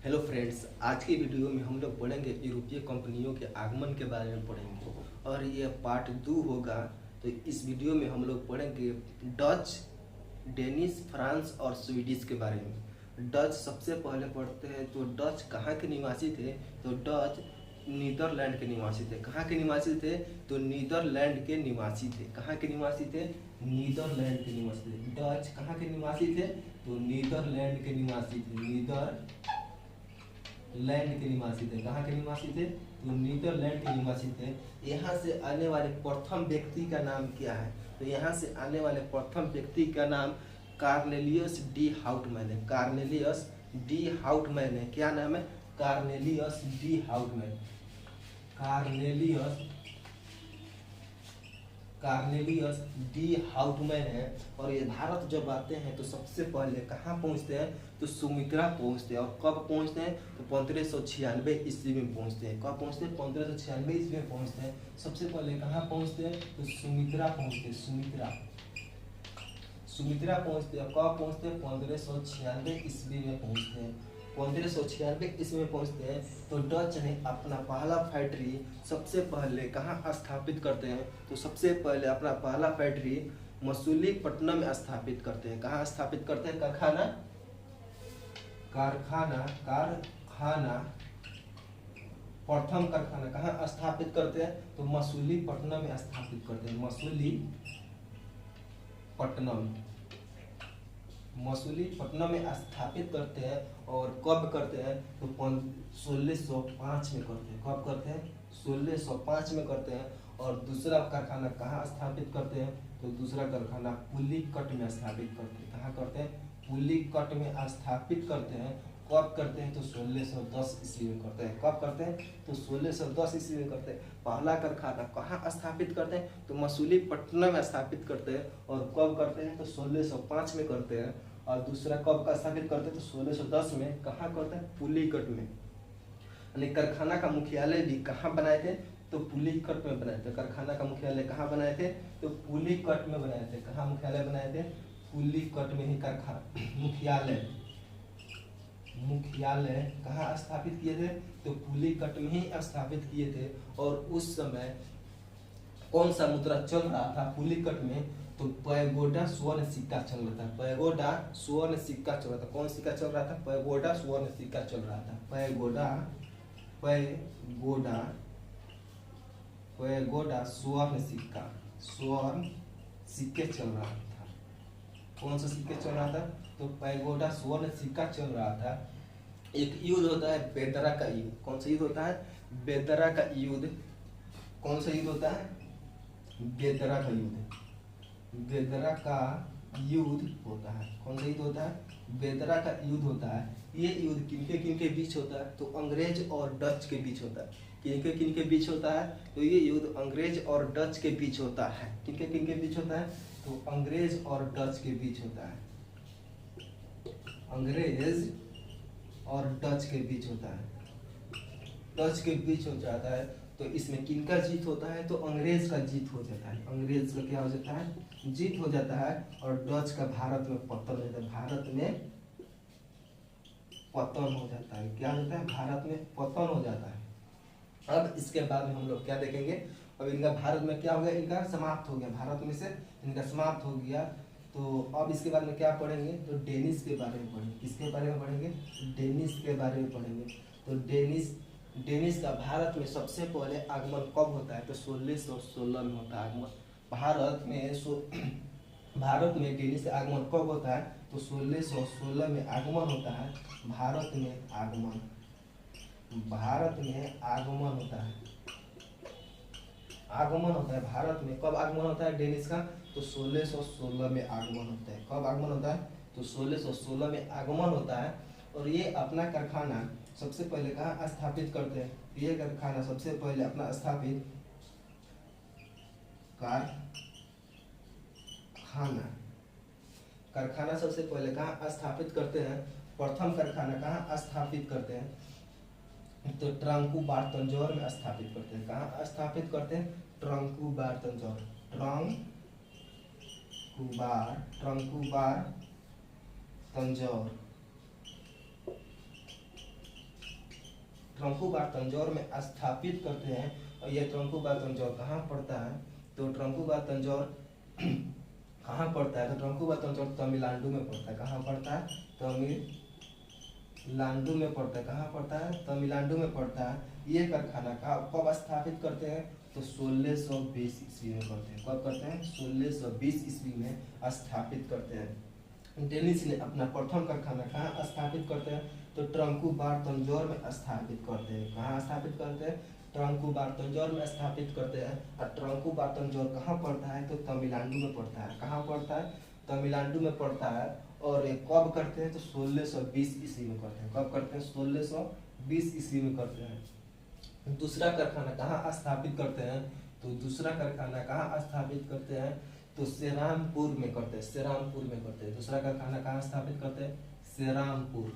Hello friends, आज की video में हम लोग पढ़ेंगे यूरोपीय कंपनियों के आगमन के बारे में पढ़ेंगे और ये पार्ट 2 होगा। तो इस वीडियो में हम लोग पढ़ेंगे डच, डेनिश, फ्रांस और स्वीडिश के बारे में। डच सबसे पहले पढ़ते हैं। तो डच कहाँ के निवासी थे? तो डच नीदरलैंड के निवासी थे। कहाँ के निवासी थे? तो नीदरलैंड के निवासी थे। कहाँ के निवासी थे? नीदरलैंड के निवासी थे। डच कहाँ के निवासी थे? तो नीदरलैंड के निवासी थे। नीदरलैंड के निवासी थे। कहाँ के निवासी थे? तो नीदरलैंड के निवासी थे। यहाँ से आने वाले प्रथम व्यक्ति का नाम क्या है? तो यहाँ से आने वाले प्रथम व्यक्ति का नाम कार्नेलियस डी हाउटमैन है। कार्नेलियस डी हाउटमैन है। क्या नाम है? Cornelius D Houtman. Cornelius Cornelius D Houtman है। और ये भारत जब आते हैं तो सबसे पहले कहाँ पहुँचते हैं? तो सुमित्रा पहुँचते हैं। और कब पहुँचते हैं? तो 1596 ईस्वी में पहुँचते हैं। कब पहुँचते हैं? 1596 ईस्वी में पहुँचते हैं। सबसे पहले कहाँ पहुँचते हैं? तो सुमित्रा पहुँचते हैं। सुमित्रा पहुँचते हैं। कब पहुँचते हैं? 1596 ईस्वी में पहुँचते हैं। 1596 ईस्वी में पहुँचते हैं। तो डच ने अपना पहला फैक्ट्री सबसे पहले कहाँ स्थापित करते हैं? तो सबसे पहले अपना पहला फैक्ट्री मसूलीपट्टनम में स्थापित करते हैं। कहाँ स्थापित करते हैं? कारखाना प्रथम कारखाना कहाँ स्थापित करते हैं? तो मसूलीपट्टनम में स्थापित करते हैं। मसूलीपट्टनम में स्थापित करते हैं। और कब करते हैं? तो 1605 में करते हैं। कब करते हैं? 1605 में करते हैं। और दूसरा कारखाना कहाँ स्थापित करते हैं? तो दूसरा कारखाना पुलिकट में स्थापित करते हैं। कहाँ करते हैं? पुलिकट में स्थापित करते हैं। कब करते हैं? तो 1610 ईस्वी में करते हैं। कब करते हैं? तो 1610 ईस्वी में करते हैं। पहला कारखाना कहाँ स्थापित करते हैं? तो मसूलीपट्टनम में स्थापित करते हैं। और कब करते हैं? तो 1605 में करते हैं। और दूसरा कब का स्थापित करते हैं? तो 1610 में। कहाँ करते हैं? पुलिकट में। यानी कारखाना का मुख्यालय भी कहाँ बनाए थे? तो पुलिकट में बनाए थे। कारखाना का मुख्यालय कहाँ बनाए थे? तो पुलिकट में बनाए थे। कहाँ मुख्यालय बनाए थे? पुलिकट में ही कारखाना मुख्यालय कहाँ स्थापित किए थे? तो पुलिकट में ही स्थापित किए थे। और उस समय कौन सा मुद्रा चल रहा था पुलिकट में? तो पैगोडा स्वर्ण सिक्का चल रहा था। पैगोडा स्वर्ण सिक्का चल रहा था। कौन सिक्का चल रहा था? पैगोडा स्वर्ण सिक्का चल रहा था। पैगोडा स्वर्ण सिक्के चल रहा था। कौन सा सिक्के चल रहा था? तो पैगोडा स्वर्ण सिक्का चल रहा था। एक युद्ध होता है बेदरा का युद्ध। कौन सा युद्ध होता है? बेदरा का युद्ध। कौन सा युद्ध होता है? बेदरा का युद्ध। बेदरा का युद्ध होता है। कौन सा युद्ध होता है? बेदरा का युद्ध होता है। ये युद्ध किनके बीच होता है? तो अंग्रेज और डच के बीच होता है। किनके बीच होता है? तो ये युद्ध अंग्रेज और डच के बीच होता है। किनके बीच होता है? तो अंग्रेज और डच के बीच होता है। अंग्रेज और डच के बीच होता है। डच के बीच हो जाता है। तो इसमें किनका जीत होता है? तो अंग्रेज का जीत हो जाता है। अंग्रेज का क्या हो जाता है? जीत हो जाता है। और डच का भारत में पतन हो जाता है। भारत में पतन हो जाता है। क्या होता है? भारत में पतन हो जाता है। अब इसके बाद में हम लोग क्या देखेंगे? अब इनका भारत में क्या हो गया? इनका समाप्त हो गया। भारत में से इनका समाप्त हो गया। तो अब इसके बारे में क्या पढ़ेंगे? तो डेनिश के बारे में पढ़ेंगे। किसके बारे में पढ़ेंगे? डेनिश के बारे में पढ़ेंगे। तो डेनिश का भारत में सबसे पहले आगमन कब होता है? तो 1616 में होता है आगमन। भारत में डेनिश का आगमन कब होता है? तो 1616 में आगमन होता है। भारत में आगमन होता है। भारत में कब आगमन होता है डेनिश का? तो 1616 में आगमन होता है। कब आगमन होता है? तो 1616 में आगमन होता है। और ये अपना कारखाना सबसे पहले कहाँ स्थापित करते हैं? ये कारखाना सबसे पहले अपना स्थापित कारखाना सबसे पहले कहाँ स्थापित करते हैं? प्रथम कारखाना कहाँ स्थापित करते हैं? तो ट्रंकुबार तंजौर में स्थापित करते हैं। कहाँ स्थापित करते हैं? ट्रंकुबार तंजौर ट्रंकुबार तंजौर में स्थापित करते हैं। और ये ट्रंकुबार तंजौर कहाँ पड़ता है? तो ट्रंकुबार तंजौर कहाँ पड़ता है? तो ट्रंकुबार तंजौर तमिलनाडु में पड़ता है। कहाँ पड़ता है? तमिलनाडु में पड़ता है। कहाँ पड़ता है? तमिलनाडु में पड़ता है। ये कारखाना कब स्थापित करते हैं? तो 1620 ईस्वी में करते हैं। कब करते हैं? 1620 ईस्वी में स्थापित करते हैं। डेनिस ने अपना प्रथम कारखाना कहाँ स्थापित करते हैं? तो ट्रंकुबार तंजौर में स्थापित करते हैं। कहाँ स्थापित करते हैं? ट्रंकुबार तंजौर में स्थापित करते हैं। और ट्रंकुबार तंजौर कहाँ पड़ता है? तो तमिलनाडु में पड़ता है। कहाँ पड़ता है? तमिलनाडु में पड़ता है। और ये कब करते हैं? तो 1620 ईस्वी में करते हैं। कब करते हैं? 1620 ईस्वी में करते हैं। दूसरा कारखाना कहाँ स्थापित करते हैं? तो दूसरा कारखाना कहाँ स्थापित करते हैं? तो श्रीरामपुर में करते हैं। श्रीरामपुर में करते हैं। दूसरा कारखाना कहाँ स्थापित करते हैं? श्रीरामपुर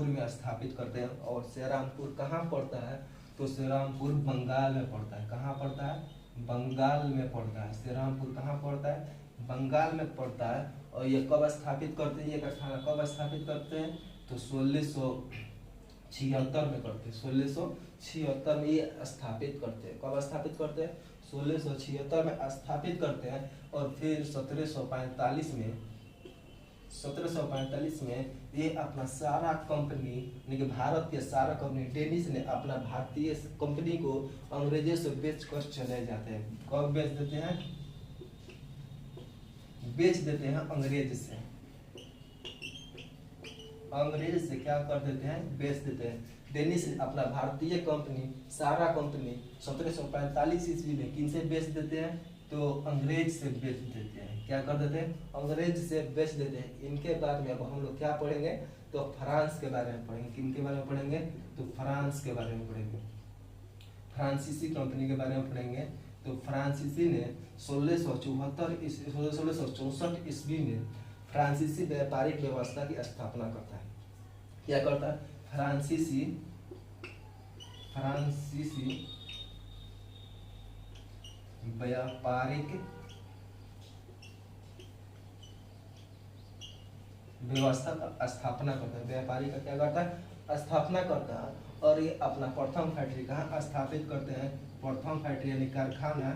में स्थापित करते हैं। और श्रीरामपुर कहाँ पड़ता है? तो श्रीरामपुर बंगाल में पड़ता है। कहाँ पड़ता है? बंगाल में पड़ता है। श्रीरामपुर कहाँ पड़ता है? बंगाल में पड़ता है। और ये कब स्थापित करते हैं? ये कारखाना कब स्थापित करते हैं? तो 1676 में करते हैं। 1676 में ये स्थापित करते हैं। कब स्थापित करते हैं? 1676 में स्थापित करते हैं। और फिर 1745 में ये अपना सारा कंपनी यानी कि भारत के सारा कंपनी डेनिस ने अपना भारतीय कंपनी को अंग्रेजों से बेचकर चले जाते हैं। कब बेच देते हैं? बेच देते हैं अंग्रेज से। अंग्रेज से क्या कर देते हैं? बेच देते हैं। डेनिस ने अपना भारतीय कंपनी सारा कंपनी 1745 ईस्वी में किन से बेच देते हैं? तो अंग्रेज से बेच देते हैं। क्या कर देते हैं? अंग्रेज से बेच देते हैं। इनके बाद में अब हम लोग क्या पढ़ेंगे? तो फ्रांस के बारे में पढ़ेंगे। किन के बारे में पढ़ेंगे? तो फ्रांस के बारे में पढ़ेंगे। फ्रांसीसी कंपनी के बारे में पढ़ेंगे। तो फ्रांसीसी ने 1664 ईस्वी में फ्रांसीसी व्यापारिक व्यवस्था की स्थापना करता है। क्या करता है? फ्रांसीसी व्यापारिक व्यवस्था का स्थापना करता है। व्यापारी का क्या करता है? स्थापना करता है। और ये अपना प्रथम फैक्ट्री कहाँ स्थापित करते हैं? प्रथम फैक्ट्री यानी कारखाना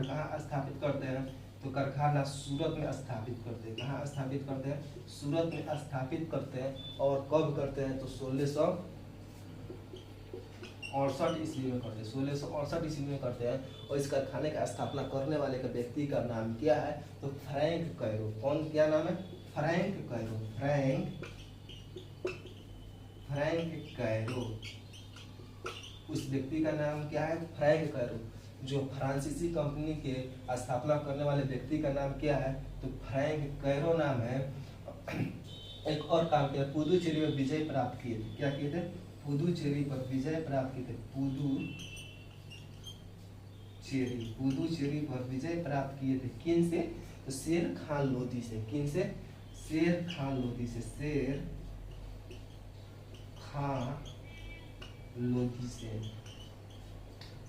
कहाँ स्थापित करते हैं? तो कारखाना सूरत में स्थापित करते हैं। कहाँ स्थापित करते हैं? सूरत में स्थापित करते हैं। और कब करते हैं? तो 1668 ईस्वी में करते हैं। 1668 ईस्वी में करते हैं। और इस कारखाने का स्थापना करने वाले का व्यक्ति का नाम क्या है? तो फ्रैंक कैरो। कौन, क्या नाम है? Frank Cairo. फ्रैंक कैरो, उस व्यक्ति का नाम क्या है? Frank Caron. जो फ्रांसीसी कंपनी के स्थापना करने वाले व्यक्ति का नाम क्या है? तो फ्रैंक कैरो नाम है। एक और काम किया, पुदुचेरी में विजय प्राप्त किए थे। क्या किए थे? पुदुचेरी पर विजय प्राप्त किए थे। पुदुचेरी पर विजय प्राप्त किए थे। किन से? तो शेर खान लोदी से। किन से? शेर खान लोदी से।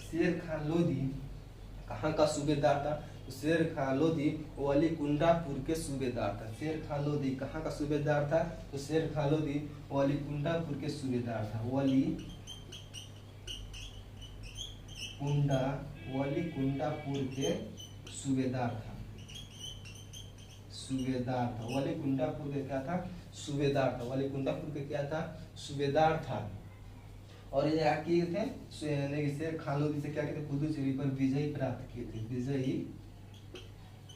शेर खान लोदी कहाँ का सूबेदार था? तो शेर खान लोदी वलीकुंडापुर के सूबेदार था। शेर खान लोदी कहाँ का सूबेदार था? तो शेर खान लोदी वलीकुंडापुर के सूबेदार था। वलीकुंडापुर के सूबेदार था। वलीकुंडापुर के क्या था? सूबेदार था। वलीकुंडापुर के क्या था? सूबेदार था। और ये क्या किए थे? शेर खान लोदी से क्या किए थे? पुदुचेरी पर विजय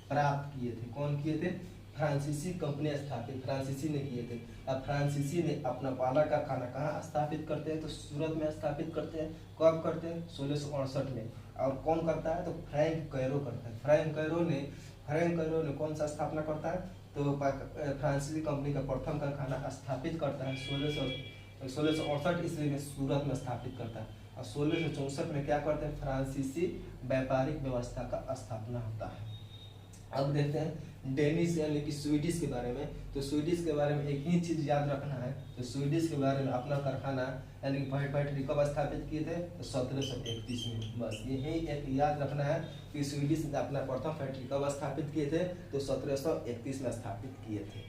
प्राप्त किए थे। कौन किए थे? फ्रांसीसी कंपनी स्थापित फ्रांसीसी ने किए थे। अब फ्रांसीसी ने अपना पहला कारखाना कहाँ स्थापित करते हैं? तो सूरत में स्थापित करते हैं। कब करते हैं? 1668 में। और कौन करता है? तो फ्रैंक कैरो करता है। फ्रैंक कैरो ने कौन सा स्थापना करता है? तो फ्रांसीसी कंपनी का प्रथम कारखाना स्थापित करता है। 1668 ईस्वी में सूरत में स्थापित करता है। और 1664 में क्या करते हैं? फ्रांसीसी व्यापारिक व्यवस्था का स्थापना होता है। अब देखते हैं डेनिस यानी कि स्वीडिश के बारे में। तो स्वीडिश के बारे में एक ही चीज याद रखना है। तो स्वीडिश के बारे में अपना कारखाना यानी कि फैक्ट्री कब स्थापित किए थे? तो 1731 में। बस यही एक याद रखना है कि स्वीडिश ने अपना प्रथम फैक्ट्री कब स्थापित किए थे? तो 1731 में स्थापित किए थे।